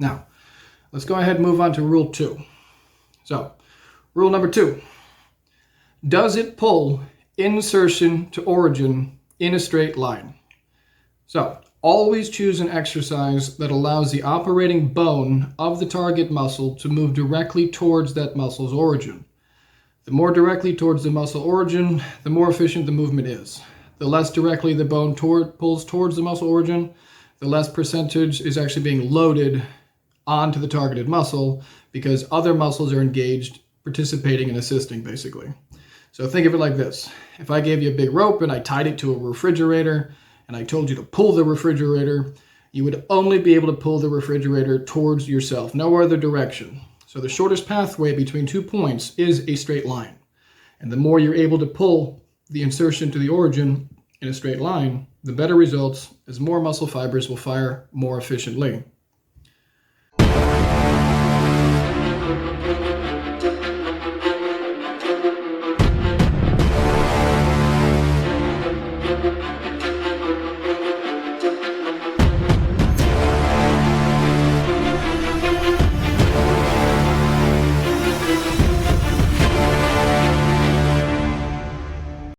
Now, let's go ahead and move on to rule 2. So, rule number 2. Does it pull insertion to origin in a straight line? So, always choose an exercise that allows the operating bone of the target muscle to move directly towards that muscle's origin. The more directly towards the muscle origin, the more efficient the movement is. The less directly the bone pulls towards the muscle origin, the less percentage is actually being loaded onto the targeted muscle because other muscles are engaged, participating and assisting, basically. So think of it like this. If I gave you a big rope and I tied it to a refrigerator and I told you to pull the refrigerator, you would only be able to pull the refrigerator towards yourself, no other direction. So the shortest pathway between 2 points is a straight line. And the more you're able to pull the insertion to the origin in a straight line, the better results, as more muscle fibers will fire more efficiently.